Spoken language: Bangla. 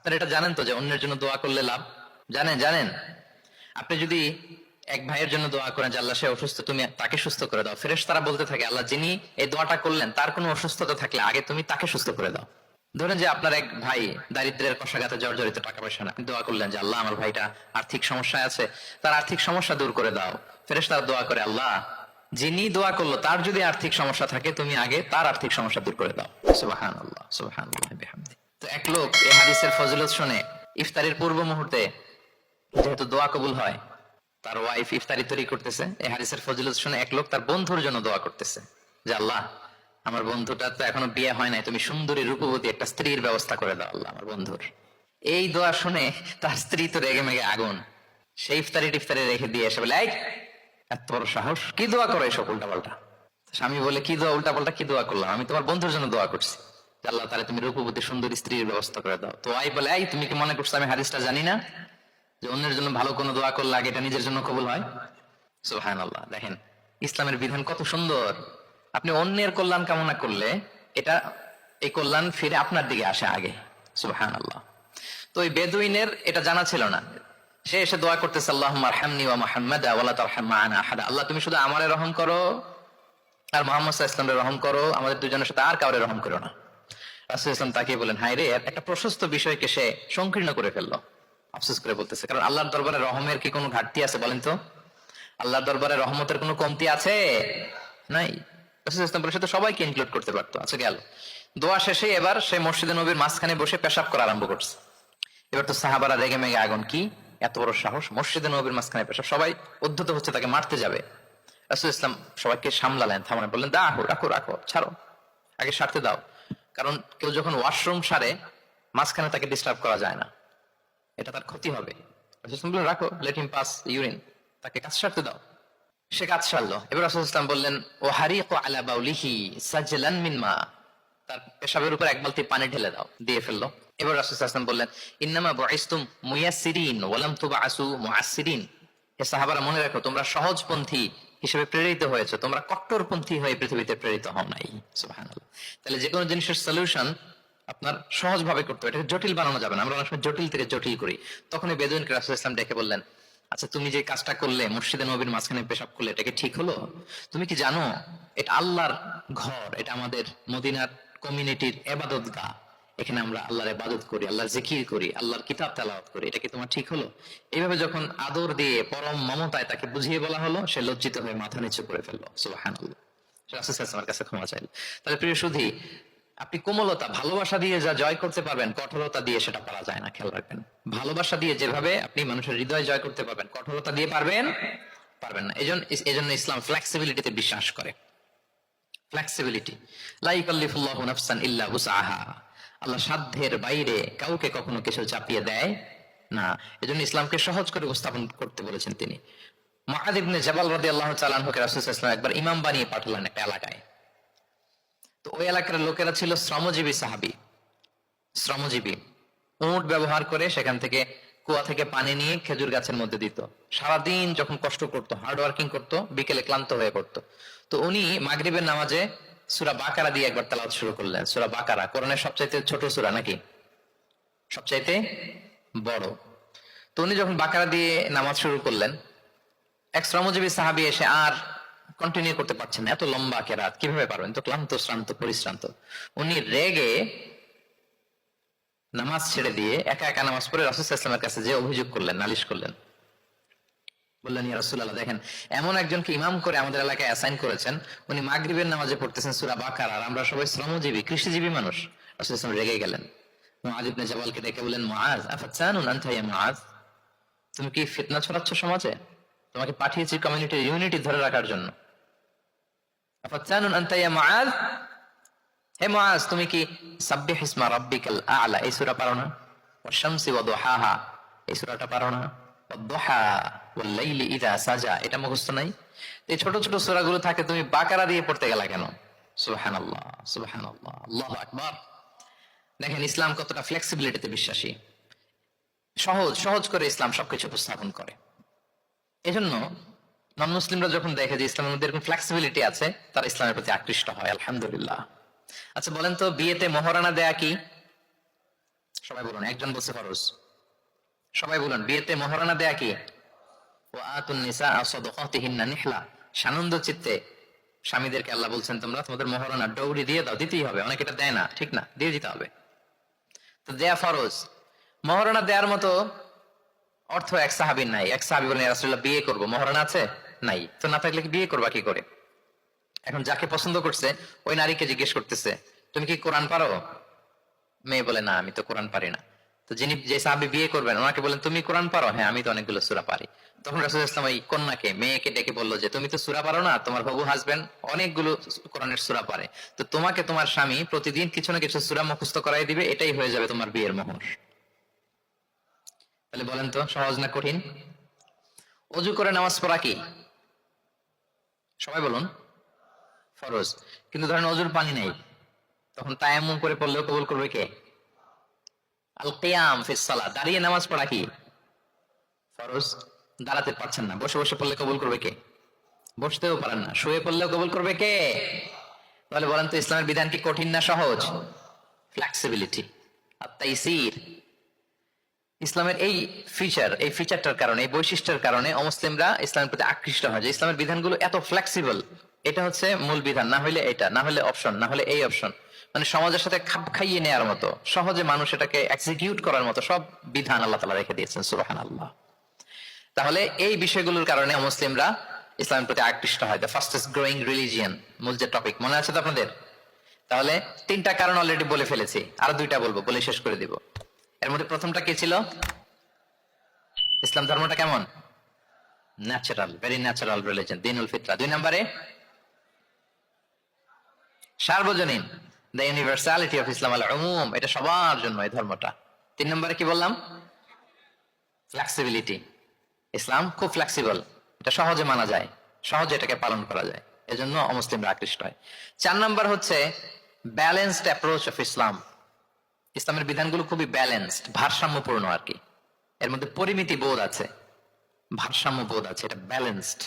আপনারা এটা জানেন তো যে অন্যের জন্য দোয়া করলে লাভ? জানেন জানেন আপনি যদি এক ভাইয়ের জন্য দোয়া করেন যে আল্লাহ সে অসুস্থ, তুমি তাকে সুস্থ করে দাও, ফেরেশতারা বলতে থাকে আল্লাহ যিনি এই দোয়াটা করলেন তার কোনো অসুস্থতা থাকলে আগে তুমি তাকে সুস্থ করে দাও। ধরেন যে আপনার এক ভাই দারিদ্রের কষাঘাতে জর্জরিত, টাকা পয়সা না, আপনি দোয়া করলেন যে আল্লাহ আমার ভাইটা আর্থিক সমস্যায় আছে, তার আর্থিক সমস্যা দূর করে দাও। ফেরেশতারা দোয়া করে আল্লাহ যিনি দোয়া করলো তার যদি আর্থিক সমস্যা থাকে তুমি আগে তার আর্থিক সমস্যা দূর করে দাও। সুবহানাল্লাহ সুবহানাল্লাহ বিহামদি। তো এক লোক এই হাদিসের ফজিলত শুনে ইফতারের পূর্ব মুহূর্তে, যেহেতু দোয়া কবুল হয়, তার ওয়াইফ ইফতারি তৈরি করতেছে, এই হাদিসের ফজিলত শুনে এক লোক তার বন্ধুর জন্য দোয়া করতেছে যে আল্লাহ আমার বন্ধুটা তো এখনো বিয়ে হয় নাই, তুমি সুন্দরী রূপবতী একটা স্ত্রীর ব্যবস্থা করে দাও আল্লাহ আমার বন্ধুর। এই দোয়া শুনে তার স্ত্রী তো রেগে মেগে আগুন, সেই ইফতারি টিফতারি রেখে দিয়ে এসে বলে, এই এত বড় সাহস, কি দোয়া করো এসব উল্টা পাল্টা। স্বামী বলে, কি দোয়া উল্টা পাল্টা, কি দোয়া করলাম? আমি তোমার বন্ধুর জন্য দোয়া করছি যে আল্লাহ তাহলে তুমি রূপবতী সুন্দরী স্ত্রীর ব্যবস্থা করে দাও। তো ওয়াইফ বলে, এই তুমি কি মনে করছো আমি হাদিসটা জানি না যে অন্যের জন্য ভালো কোনো দোয়া করলে আগে এটা নিজের জন্য কবুল হয়? সুবহানাল্লাহ। দেখেন ইসলামের বিধান কত সুন্দর। আপনি অন্যের কল্যাণ কামনা করলে এটা, এই কল্যাণ ফিরে আপনার দিকে আসে আগে। সুবহানাল্লাহ। তো ওই বেদুইনের এটা জানা ছিল না, সে এসে দোয়া করতেছে আল্লাহুম্মা আরহামনি ওয়া মুহাম্মাদা ওয়া লা তারহাম মা'ানা আহাদা। আল্লাহ তুমি শুধু আমারে রহম করো আর মুহাম্মদ সাল্লাল্লাহু আলাইহি ওয়াসাল্লামের রহম করো, আমাদের দুজনের সাথে আর কাউরে রহম করো না। রাসূল ইসলাম তাকে বলেন, হায় রে, একটা প্রশস্ত বিষয়কে সে সংকীর্ণ করে ফেললো। আফসোস করে বলতেছে, কারণ আল্লাহর দরবারে রহমের কি কোনো ঘাটতি আছে বলেন তো? আল্লাহর দরবারে রহমতের কোনো কমতি আছে? নাই। রাসূল ইসলাম বলে সে তো সবাইকে ইনক্লুড করতে পারতো। আচ্ছা গেল, দোয়া শেষে এবার সে মসজিদে নবীর মাঝখানে বসে পেশাব করা আরম্ভ করছে। এবার তো সাহাবারা রেগে মেগে আগুন, কি এত বড় সাহস, মসজিদে নবীর মাঝখানে পেশাব, সবাই উদ্ধত হচ্ছে, তাকে মারতে যাবে। রাসূল ইসলাম সবাইকে সামলালেন, থামালেন, বললেন রাখো রাখো রাখো, ছাড়ো, আগে সারতে দাও। কারণ কেউ যখন ওয়াশরুম সারে মাঝখানে তাকে ডিস্টার্ব করা যায় না, এটা তার ক্ষতি হবে। রাসূল ইসলাম বললেন রাখো, লেট হিম পাস ইউরিন, তাকে কাজ সারতে দাও। সে কাজ সারলো। এবার রাসূল ইসলাম বললেন ও হারিকু আলা বাউলিহি সাজলান মিন মা, তার পেশাবের উপর এক বালতি পানি ঢেলে দাও, দিয়ে ফেললো। এবার রাসূল সাল্লাল্লাহু আলাইহি ওয়াসাল্লাম বললেন ইন্নামা বুইসতুম মুয়াসসিরিন ওয়া লাম তুবআসু মুআসসিরিন। হে সাহাবারা মনে রাখো তোমরা সহজপন্থী হিসেবে প্রেরিত হয়েছে, তোমরা কট্টরপন্থী হয়ে পৃথিবীতে প্রেরিত হও নাই। সুবহানাল্লাহ। তাহলে যে কোনো জিনিসের সলিউশন আপনার সহজ ভাবে করতে হবে, এটাকে জটিল বানানো যাবে না। আমরা অনেক সময় জটিল থেকে জটিল করি। তখন এই বেদুইনকে রাসূল সাল্লাল্লাহু আলাইহি ওয়াসাল্লাম ডেকে বললেন, আচ্ছা তুমি যে কাজটা করলে মসজিদে নবীর মাঝখানে পেশাব করলে, এটা কি ঠিক হলো? তুমি কি জানো এটা আল্লাহর ঘর, এটা আমাদের মদিনার কমিউনিটির ইবাদতগাহ, এখানে আমরা আল্লাহর ইবাদত করি, আল্লাহর জিকির করি, আল্লাহর কিতাব তেলাওয়াত করি, এটা কি তোমার ঠিক হলো? এইভাবে যখন আদর দিয়ে পরম মমতায় তাকে বুঝিয়ে বলা হলো, সে লজ্জিত হয়ে মাথা নিচু করে ফেললো। সুবহানাল্লাহ। রাসূল সাল্লাল্লাহু আলাইহি ওয়াসাল্লামের কাছে ক্ষমা চাইল। তাহলে প্রিয় সুধী, আপনি কোমলতা ভালোবাসা দিয়ে যা জয় করতে পারবেন, কঠোরতা দিয়ে সেটা পারা যায় না। খেয়াল রাখবেন, ভালোবাসা দিয়ে যেভাবে আপনি মানুষের হৃদয় জয় করতে পারবেন, কঠোরতা দিয়ে পারবেন পারবেন না। এজন্য ইসলাম ফ্লেক্সিবিলিটিতে বিশ্বাস করে। ফ্লেক্সিবিলিটি, লা ইউকাল্লিফুল্লাহু নাফসান ইল্লা উসআহা। আল্লাহ সাধ্যের বাইরে কাউকে কখনো কিছু চাপিয়ে দেয় না। এজন্য ইসলামকে সহজ করে উপস্থাপন করতে বলেছেন তিনি। মুআয ইবনে জাবাল রাদিয়াল্লাহু তাআলা আনহুকে রাসূল সাল্লাল্লাহু আলাইহি ওয়াসাল্লাম একবার ইমাম বানিয়ে পাঠালেন একটা এলাকায়। তো ওই এলাকার লোকেরা ছিল শ্রমজীবী সাহাবী, শ্রমজীবী। উট ব্যবহার করে সেখান থেকে কুয়া থেকে পানি নিয়ে খেজুর গাছের মধ্যে দিত। সারাদিন যখন কষ্ট করতো, হার্ড ওয়ার্কিং করতো, বিকেলে ক্লান্ত হয়ে পড়তো। তো উনি মাগরিবের নামাজে সূরা বাকারা দিয়ে একবার তেলাওয়াত শুরু করলেন। সূরা বাকারা কোরআনের সবচাইতে ছোট সূরা নাকি সবচাইতে বড়? তো উনি যখন বাকারা দিয়ে নামাজ শুরু করলেন, এক শ্রমজীবী সাহাবী এসে আর কন্টিনিউ করতে পারছেন না, এত লম্বা কেরাত কিভাবে পারবেন, তো ক্লান্ত শ্রান্ত পরিশ্রান্ত। উনি রেগে নামাজ ছেড়ে দিয়ে একা একা নামাজ পড়ে রাসূল সাল্লাল্লাহু আলাইহি ওয়াসাল্লামের কাছে যে অভিযোগ করলেন, নালিশ করলেন। বললেন ইয়া রাসূলুল্লাহ, দেখেন এমন একজনকে ইমাম করে আমাদের এলাকায় অ্যাসাইন করেছেন, উনি মাগরিবের নামাজে পড়তেছেন সূরা বাকারা, আর আমরা সবাই শ্রমজীবী কৃষিজীবী মানুষ। রাসূল সাল্লাল্লাহু আলাইহি ওয়াসাল্লাম রেগে গেলেন। মুআয ইবনে জাবালকে ডেকে বললেন, মুআয আফাতানুন আনতা ইয়া মুআয, তুমি কি ফিতনা ছড়াচ্ছ সমাজে? তোমাকে পাঠিয়েছি কমিউনিটির ইউনিটি ধরে রাখার জন্য। আফাতানুন আনতা ইয়া মুআয, হে মুআয তুমি কি সাব্বিহ ইসমা রাব্বিকাল আ'লা এই সূরা পারো না? ওয়াশ শামসি ওয়া দুহাহা এই সূরাটা পারো না? ওয়াদ-দুহা ওয়াল লাইলি ইযা সাজা এটা মুখস্থ নাই? এই ছোট ছোট সূরাগুলো থাকে, তুমি বাকারা দিয়ে পড়তে গেলা কেন? সুবহানাল্লাহ সুবহানাল্লাহ, আল্লাহু আকবার। দেখেন ইসলাম কতটা ফ্লেক্সিবিলিটিতে বিশ্বাসী। সহজ সহজ করে ইসলাম সবকিছু উপস্থাপন করে। এজন্য নন মুসলিমরা যখন দেখে যে ইসলামের মধ্যে এরকম ফ্লেক্সিবিলিটি আছে, তারা ইসলামের প্রতি আকৃষ্ট হয়। আলহামদুলিল্লাহ। আচ্ছা বলেন তো, বিয়েতে মোহরানা দেয়া কি সবাই বলুন, একজন বলছে ফরজ। সবাই বলুন, বিয়েতে মহারণা দেয়া কি? ওয়া আতুন নিসা সাদাকাতিহিন্না নিহলা, সানন্দ চিত্তে স্বামীদেরকে আল্লাহ বলছেন তোমরা তোমাদের মহারণা ডৌরি দিয়ে দাও, দিতেই হবে। অনেকে এটা দেয় না, ঠিক না, দিয়ে দিতে হবে। তো দেয়া ফরজ। মহারণা দেওয়ার মতো অর্থ এক সাহাবীর নাই। এক সাহাবী বলেন, ইয়া রাসূলুল্লাহ বিয়ে করব, মহারণা আছে? নাই। তো না থাকলে কি বিয়ে করবা কি করে? এখন যাকে পছন্দ করছে ওই নারীকে জিজ্ঞেস করতেছে, তুমি কি কোরআন পারো? মেয়ে বলে, না আমি তো কোরআন পারি না। তো যিনি যে সাহাবী বিয়ে করবেন ওনাকে বলেন, তুমি কোরআন পারো? হ্যাঁ আমি তো অনেকগুলো সূরা পারি। তখন রাসূলুল্লাহ সাল্লাল্লাহু আলাইহি ওয়াসাল্লাম ওই কন্যাকে, মেয়েকে ডেকে বললো যে তুমি তো সূরা পারো না, তোমার হবু হাজবেন্ড অনেকগুলো কোরআনের সূরা পারে, তো তোমাকে তোমার স্বামী প্রতিদিন কিছু না কিছু সূরা মুখস্থ করাই দিবে, এটাই হয়ে যাবে তোমার বিয়ের মোহর। তাহলে বলেন তো সহজ না কঠিন? অজু করে নামাজ পড়া কি? সবাই বলুন, ফরজ। কিন্তু ধরেন অজুর পানি নেই, তখন তায়াম্মুম করে পড়লেও কবুল করবে কে? আল কিয়াম ফিস সালাহ, দাঁড়িয়ে নামাজ পড়া কি? ফরজ। দাঁড়াতে পারছেন না, বসে বসে পড়লে কবুল করবে কে? বসতেও পারেন না, শুয়ে পড়লেও কবুল করবে কে? তাহলে বলেন তো ইসলামের বিধান কি কঠিন না সহজ? ফ্লেক্সিবিলিটি আর তাইসির। ইসলামের এই ফিচারটার কারণে, এই বৈশিষ্ট্যের কারণে অমুসলিমরা ইসলামের প্রতি আকৃষ্ট হয়, যে ইসলামের বিধানগুলো এত ফ্লেক্সিবল। এটা হচ্ছে মূল বিধান, না হলে এটা, না হলে অপশন, না হলে এই অপশন। মানে সমাজের সাথে খাপ খাইয়ে নেওয়ার মতো, সহজে মানুষ এটাকে এক্সিকিউট করার মতো সব বিধান আল্লাহ তাআলা রেখে দিয়েছেন, সুবহানাল্লাহ। তাহলে এই বিষয়গুলোর কারণে মুসলিমরা ইসলামের প্রতি আকৃষ্ট হয়। দ্য ফাস্টেস্ট গ্রোয়িং রিলিজিয়ন, মূল যে টপিক, মনে আছে তো আপনাদের? তাহলে তিনটা কারণ অলরেডি বলে ফেলেছি, আরো দুইটা বলবো, বলে শেষ করে দিব। এর মধ্যে প্রথমটা কি ছিল? ইসলাম ধর্মটা কেমন? ন্যাচারাল, ভেরি ন্যাচারাল রিলিজিয়ন, দ্বীনুল ফিতরা। দুই নম্বরে সার্বজনীন, দ্য ইউনিভার্সালিটি অফ ইসলাম, আল উমুম, এটা সবার জন্য এই ধর্মটা। তিন নম্বরে কি বললাম? ফ্লেক্সিবিলিটি, ইসলাম খুব ফ্লেক্সিবল, এটা সহজে মানা যায়, সহজে এটাকে পালন করা যায়, এজন্য অমুসলিমরা আকৃষ্ট হয়। চার নম্বর হচ্ছে ব্যালেন্সড অ্যাপ্রোচ অফ ইসলাম। ইসলামের বিধানগুলো খুবই ব্যালেন্সড, ভারসাম্যপূর্ণ আর কি। এর মধ্যে পরিমিতি বোধ আছে, ভারসাম্য বোধ আছে, এটা ব্যালেন্সড।